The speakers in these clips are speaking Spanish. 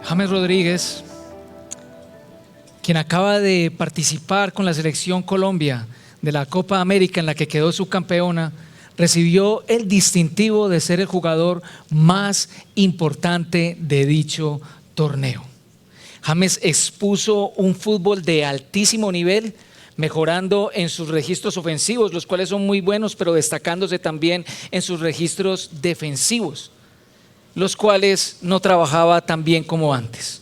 James Rodríguez, quien acaba de participar con la selección Colombia de la Copa América en la que quedó subcampeona, recibió el distintivo de ser el jugador más importante de dicho torneo. James expuso un fútbol de altísimo nivel, mejorando en sus registros ofensivos, los cuales son muy buenos, pero destacándose también en sus registros defensivos, los cuales no trabajaba tan bien como antes.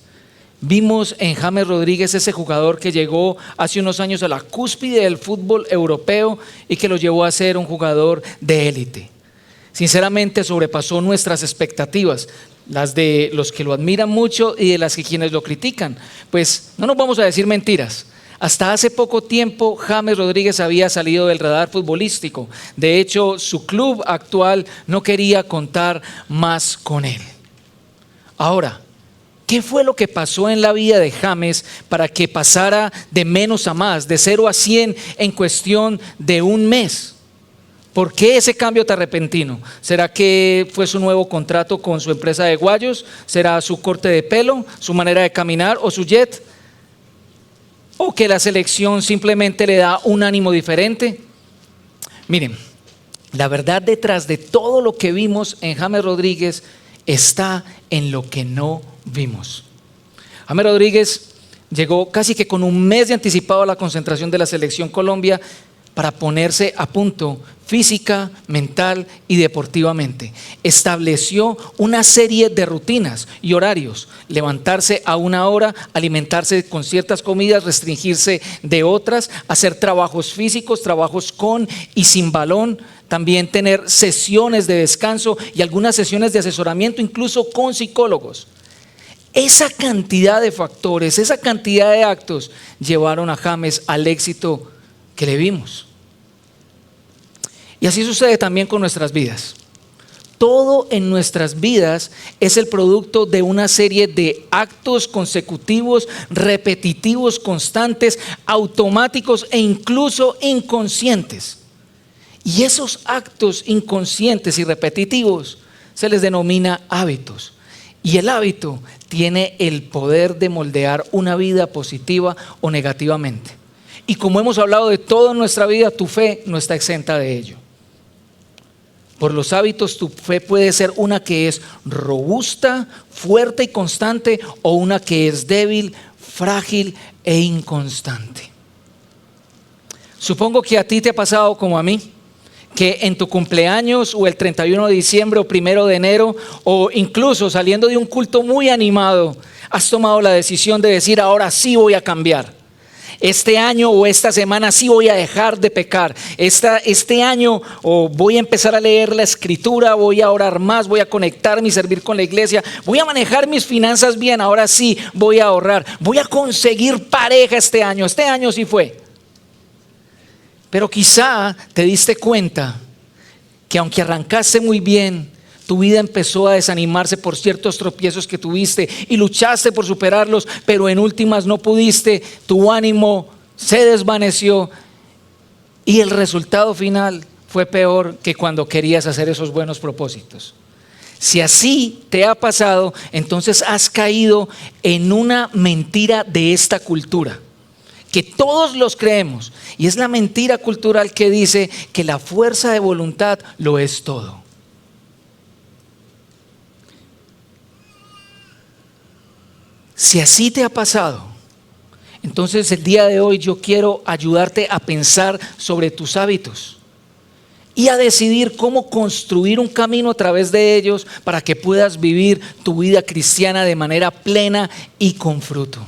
Vimos en James Rodríguez ese jugador que llegó hace unos años a la cúspide del fútbol europeo y que lo llevó a ser un jugador de élite. Sinceramente sobrepasó nuestras expectativas, las de los que lo admiran mucho y de las que quienes lo critican. Pues no nos vamos a decir mentiras. Hasta hace poco tiempo James Rodríguez había salido del radar futbolístico. De hecho, su club actual no quería contar más con él. Ahora, ¿qué fue lo que pasó en la vida de James para que pasara de menos a más, de 0 a 100 en cuestión de un mes? ¿Por qué ese cambio tan repentino? ¿Será que fue su nuevo contrato con su empresa de guayos? ¿Será su corte de pelo, su manera de caminar o su jet? ¿O que la selección simplemente le da un ánimo diferente? Miren, la verdad detrás de todo lo que vimos en James Rodríguez está en lo que no vimos. James Rodríguez llegó casi que con un mes de anticipado a la concentración de la selección Colombia para ponerse a punto física, mental y deportivamente. Estableció una serie de rutinas y horarios: levantarse a una hora, alimentarse con ciertas comidas, restringirse de otras, hacer trabajos físicos, trabajos con y sin balón, también tener sesiones de descanso y algunas sesiones de asesoramiento, incluso con psicólogos. Esa cantidad de factores, esa cantidad de actos llevaron a James al éxito que le vimos. Y así sucede también con nuestras vidas. Todo en nuestras vidas es el producto de una serie de actos consecutivos, repetitivos, constantes, automáticos e incluso inconscientes. Y esos actos inconscientes y repetitivos se les denomina hábitos. Y el hábito tiene el poder de moldear una vida positiva o negativamente. Y como hemos hablado de todo en nuestra vida, tu fe no está exenta de ello. Por los hábitos, tu fe puede ser una que es robusta, fuerte y constante, o una que es débil, frágil e inconstante. Supongo que a ti te ha pasado como a mí, que en tu cumpleaños o el 31 de diciembre o 1 de enero o incluso saliendo de un culto muy animado, has tomado la decisión de decir: ahora sí voy a cambiar. Este año o esta semana sí voy a dejar de pecar. Este año voy a empezar a leer la escritura, voy a orar más, voy a conectarme y servir con la iglesia, voy a manejar mis finanzas bien, ahora sí voy a ahorrar, voy a conseguir pareja este año sí fue. Pero quizá te diste cuenta que aunque arrancaste muy bien, tu vida empezó a desanimarse por ciertos tropiezos que tuviste y luchaste por superarlos, pero en últimas no pudiste, tu ánimo se desvaneció y el resultado final fue peor que cuando querías hacer esos buenos propósitos. Si así te ha pasado, entonces has caído en una mentira de esta cultura, que todos los creemos, y es la mentira cultural que dice que la fuerza de voluntad lo es todo. Si así te ha pasado, entonces el día de hoy yo quiero ayudarte a pensar sobre tus hábitos y a decidir cómo construir un camino a través de ellos para que puedas vivir tu vida cristiana de manera plena y con fruto.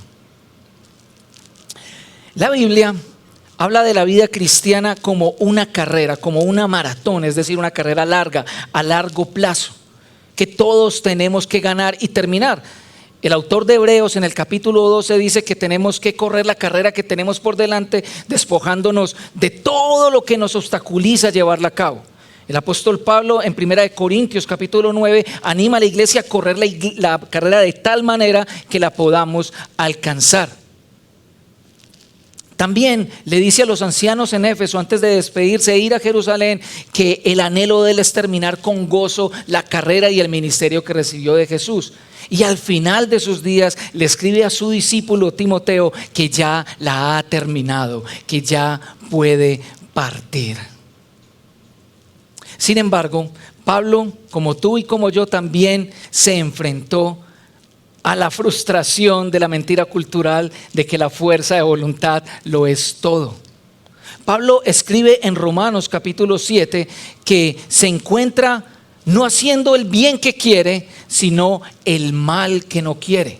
La Biblia habla de la vida cristiana como una carrera, como una maratón, es decir, una carrera larga, a largo plazo, que todos tenemos que ganar y terminar. El autor de Hebreos en el capítulo 12 dice que tenemos que correr la carrera que tenemos por delante, despojándonos de todo lo que nos obstaculiza llevarla a cabo. El apóstol Pablo en 1 Corintios capítulo 9 anima a la iglesia a correr la carrera de tal manera que la podamos alcanzar. También le dice a los ancianos en Éfeso, antes de despedirse e ir a Jerusalén, que el anhelo de él es terminar con gozo la carrera y el ministerio que recibió de Jesús. Y al final de sus días le escribe a su discípulo Timoteo que ya la ha terminado, que ya puede partir. Sin embargo, Pablo, como tú y como yo, también se enfrentó a la frustración de la mentira cultural de que la fuerza de voluntad lo es todo. Pablo escribe en Romanos capítulo 7 que se encuentra no haciendo el bien que quiere, sino el mal que no quiere.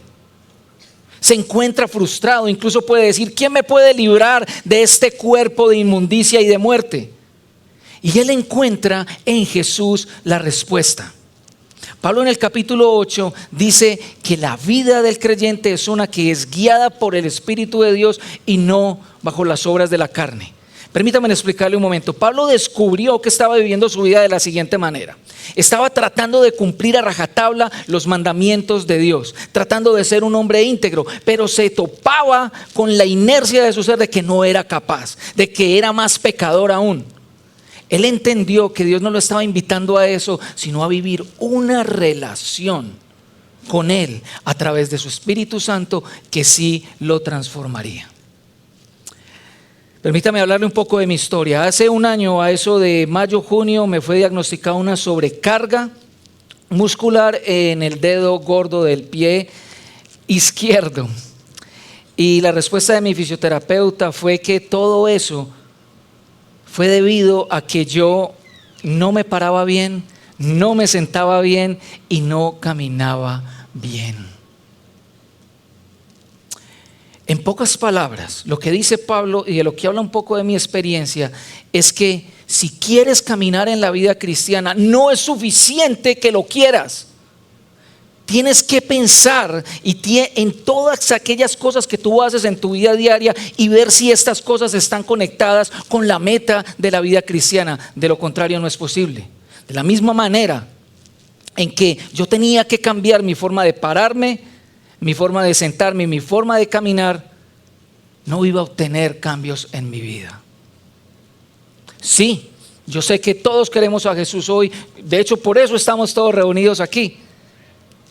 Se encuentra frustrado, incluso puede decir: ¿quién me puede librar de este cuerpo de inmundicia y de muerte? Y él encuentra en Jesús la respuesta. Pablo en el capítulo 8 dice que la vida del creyente es una que es guiada por el Espíritu de Dios y no bajo las obras de la carne. Permítame explicarle un momento. Pablo descubrió que estaba viviendo su vida de la siguiente manera. Estaba tratando de cumplir a rajatabla los mandamientos de Dios, tratando de ser un hombre íntegro, pero se topaba con la inercia de su ser de que no era capaz, de que era más pecador aún. Él entendió que Dios no lo estaba invitando a eso, sino a vivir una relación con Él a través de su Espíritu Santo que sí lo transformaría. Permítame hablarle un poco de mi historia. Hace un año, a eso de mayo, junio, me fue diagnosticada una sobrecarga muscular en el dedo gordo del pie izquierdo. Y la respuesta de mi fisioterapeuta fue que todo eso fue debido a que yo no me paraba bien, no me sentaba bien y no caminaba bien. En pocas palabras, lo que dice Pablo y de lo que habla un poco de mi experiencia es que si quieres caminar en la vida cristiana, no es suficiente que lo quieras. Tienes que pensar en todas aquellas cosas que tú haces en tu vida diaria y ver si estas cosas están conectadas con la meta de la vida cristiana. De lo contrario, no es posible. De la misma manera en que yo tenía que cambiar mi forma de pararme, mi forma de sentarme, mi forma de caminar, no iba a obtener cambios en mi vida. Sí, yo sé que todos queremos a Jesús hoy. De hecho, por eso estamos todos reunidos aquí.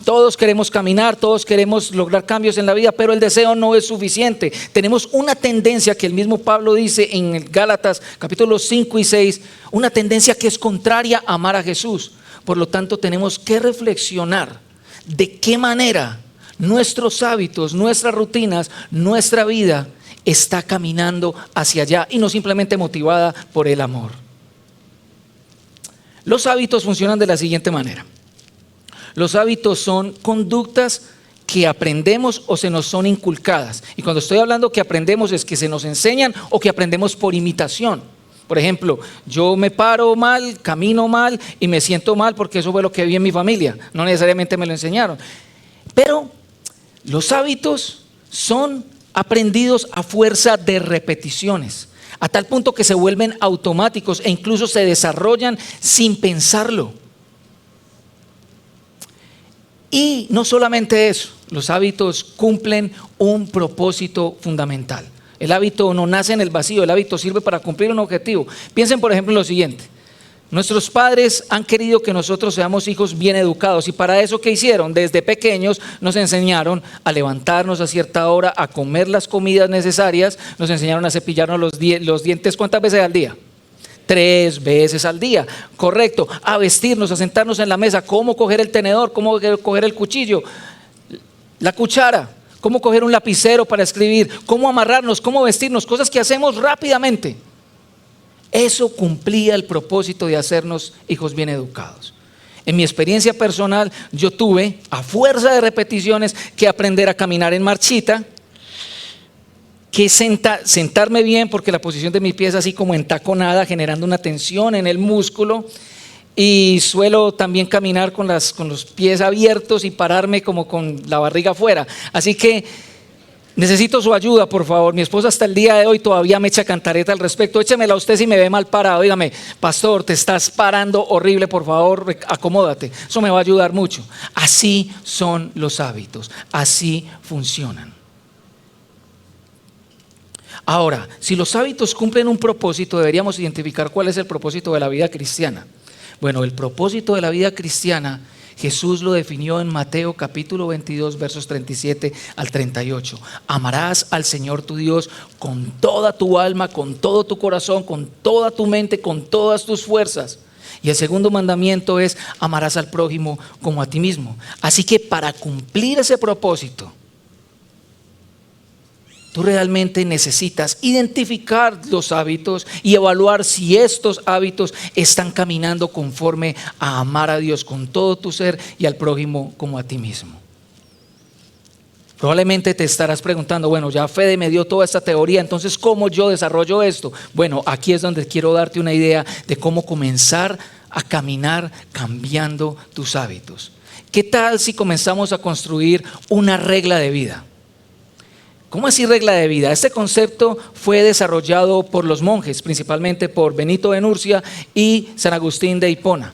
Todos queremos caminar, todos queremos lograr cambios en la vida, pero el deseo no es suficiente. Tenemos una tendencia que el mismo Pablo dice en Gálatas capítulos 5 y 6, una tendencia que es contraria a amar a Jesús. Por lo tanto, tenemos que reflexionar de qué manera nuestros hábitos, nuestras rutinas, nuestra vida está caminando hacia allá y no simplemente motivada por el amor. Los hábitos funcionan de la siguiente manera. Los hábitos son conductas que aprendemos o se nos son inculcadas. Y cuando estoy hablando que aprendemos es que se nos enseñan o que aprendemos por imitación. Por ejemplo, yo me paro mal, camino mal y me siento mal porque eso fue lo que vi en mi familia. No necesariamente me lo enseñaron. Pero los hábitos son aprendidos a fuerza de repeticiones, a tal punto que se vuelven automáticos e incluso se desarrollan sin pensarlo. Y no solamente eso, los hábitos cumplen un propósito fundamental. El hábito no nace en el vacío, el hábito sirve para cumplir un objetivo. Piensen por ejemplo en lo siguiente: nuestros padres han querido que nosotros seamos hijos bien educados y para eso ¿qué hicieron? Desde pequeños nos enseñaron a levantarnos a cierta hora, a comer las comidas necesarias, nos enseñaron a cepillarnos los dientes ¿cuántas veces al día? 3 veces al día, correcto, a vestirnos, a sentarnos en la mesa, cómo coger el tenedor, cómo coger el cuchillo, la cuchara, cómo coger un lapicero para escribir, cómo amarrarnos, cómo vestirnos, cosas que hacemos rápidamente. Eso cumplía el propósito de hacernos hijos bien educados. En mi experiencia personal, yo tuve, a fuerza de repeticiones, que aprender a caminar en marchita, que sentarme bien porque la posición de mi pie es así como entaconada, generando una tensión en el músculo, y suelo también caminar con los pies abiertos y pararme como con la barriga afuera. Así que necesito su ayuda, por favor. Mi esposa hasta el día de hoy todavía me echa cantareta al respecto. Échemela usted si me ve mal parado. Dígame: pastor, te estás parando horrible, por favor, acomódate. Eso me va a ayudar mucho. Así son los hábitos, así funcionan. Ahora, si los hábitos cumplen un propósito, deberíamos identificar cuál es el propósito de la vida cristiana. Bueno, el propósito de la vida cristiana, Jesús lo definió en Mateo capítulo 22, versos 37 al 38. Amarás al Señor tu Dios con toda tu alma, con todo tu corazón, con toda tu mente, con todas tus fuerzas. Y el segundo mandamiento es: amarás al prójimo como a ti mismo. Así que para cumplir ese propósito, tú realmente necesitas identificar los hábitos y evaluar si estos hábitos están caminando conforme a amar a Dios con todo tu ser y al prójimo como a ti mismo. Probablemente te estarás preguntando: bueno, ya Fede me dio toda esta teoría, entonces ¿cómo yo desarrollo esto? Bueno, aquí es donde quiero darte una idea de cómo comenzar a caminar cambiando tus hábitos. ¿Qué tal si comenzamos a construir una regla de vida? ¿Cómo así regla de vida? Este concepto fue desarrollado por los monjes, principalmente por Benito de Nurcia y San Agustín de Hipona.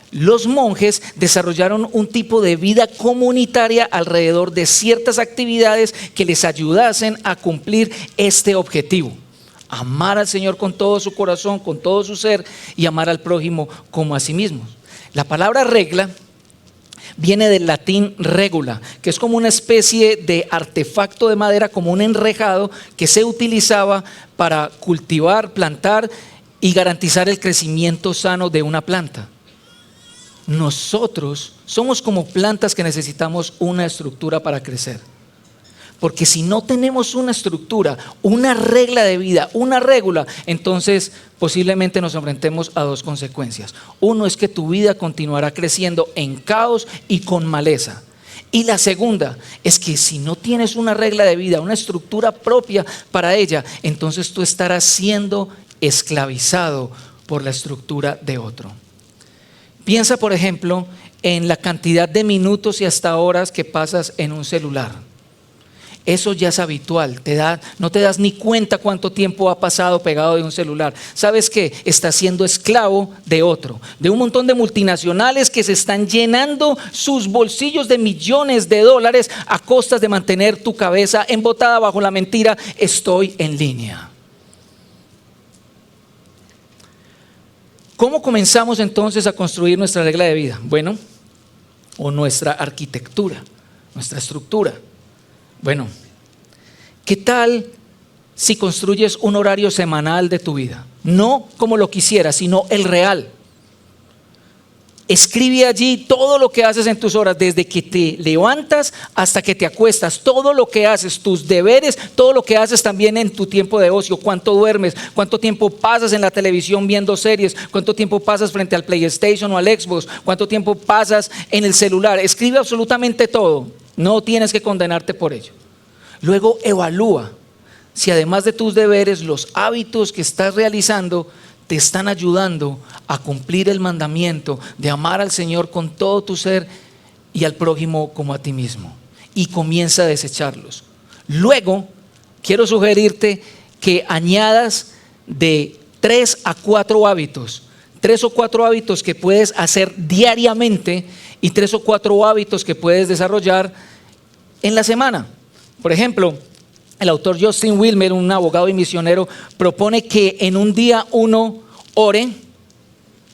Los monjes desarrollaron un tipo de vida comunitaria alrededor de ciertas actividades que les ayudasen a cumplir este objetivo: amar al Señor con todo su corazón, con todo su ser, y amar al prójimo como a sí mismos. La palabra regla viene del latín regula, que es como una especie de artefacto de madera, como un enrejado que se utilizaba para cultivar, plantar y garantizar el crecimiento sano de una planta. Nosotros somos como plantas que necesitamos una estructura para crecer. Porque si no tenemos una estructura, una regla de vida, una regla, entonces posiblemente nos enfrentemos a dos consecuencias. Uno es que tu vida continuará creciendo en caos y con maleza. Y la segunda es que si no tienes una regla de vida, una estructura propia para ella, entonces tú estarás siendo esclavizado por la estructura de otro. Piensa, por ejemplo, en la cantidad de minutos y hasta horas que pasas en un celular. Eso ya es habitual, no te das ni cuenta cuánto tiempo ha pasado pegado de un celular. ¿Sabes qué? Estás siendo esclavo de otro, de un montón de multinacionales que se están llenando sus bolsillos de millones de dólares a costas de mantener tu cabeza embotada bajo la mentira: estoy en línea. ¿Cómo comenzamos entonces a construir nuestra regla de vida? Bueno, o nuestra arquitectura, nuestra estructura. Bueno, ¿qué tal si construyes un horario semanal de tu vida? No como lo quisieras, sino el real. Escribe allí todo lo que haces en tus horas, desde que te levantas hasta que te acuestas, todo lo que haces, tus deberes, todo lo que haces también en tu tiempo de ocio, cuánto duermes, cuánto tiempo pasas en la televisión viendo series, cuánto tiempo pasas frente al PlayStation o al Xbox, cuánto tiempo pasas en el celular. Escribe absolutamente todo, no tienes que condenarte por ello. Luego evalúa si además de tus deberes, los hábitos que estás realizando te están ayudando a cumplir el mandamiento de amar al Señor con todo tu ser y al prójimo como a ti mismo. Y comienza a desecharlos. Luego, quiero sugerirte que añadas de 3 a 4 hábitos. 3 o 4 hábitos que puedes hacer diariamente y 3 o 4 hábitos que puedes desarrollar en la semana. Por ejemplo, el autor Justin Wilmer, un abogado y misionero, propone que en un día uno ore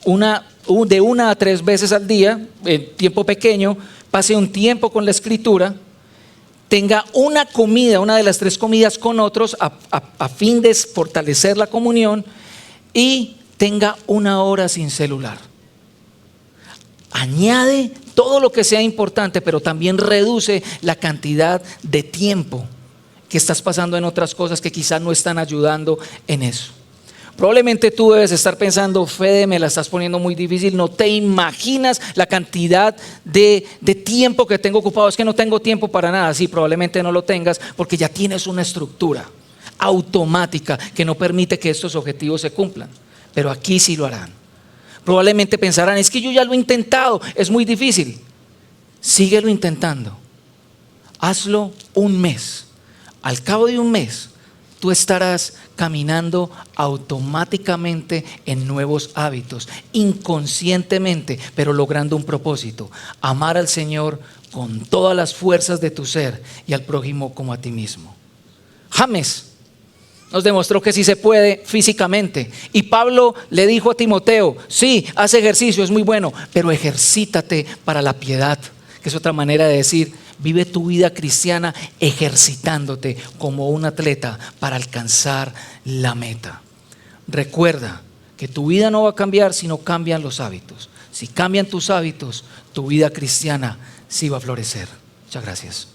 de 1 a 3 veces al día, en tiempo pequeño, pase un tiempo con la escritura, tenga una comida, una de las 3 comidas con otros a fin de fortalecer la comunión, y tenga 1 hora sin celular. Añade todo lo que sea importante, pero también reduce la cantidad de tiempo que estás pasando en otras cosas que quizás no están ayudando en eso. Probablemente tú debes estar pensando: Fede, me la estás poniendo muy difícil, no te imaginas la cantidad de tiempo que tengo ocupado, es que no tengo tiempo para nada. Sí, probablemente no lo tengas porque ya tienes una estructura automática que no permite que estos objetivos se cumplan, pero aquí sí lo harán. Probablemente pensarán: es que yo ya lo he intentado, es muy difícil. Síguelo intentando, hazlo un mes. Al cabo de un mes, tú estarás caminando automáticamente en nuevos hábitos, inconscientemente, pero logrando un propósito: amar al Señor con todas las fuerzas de tu ser y al prójimo como a ti mismo. James, nos demostró que sí se puede físicamente. Y Pablo le dijo a Timoteo, sí, haz ejercicio, es muy bueno, pero ejercítate para la piedad, que es otra manera de decir, vive tu vida cristiana ejercitándote como un atleta para alcanzar la meta. Recuerda que tu vida no va a cambiar si no cambian los hábitos. Si cambian tus hábitos, tu vida cristiana sí va a florecer. Muchas gracias.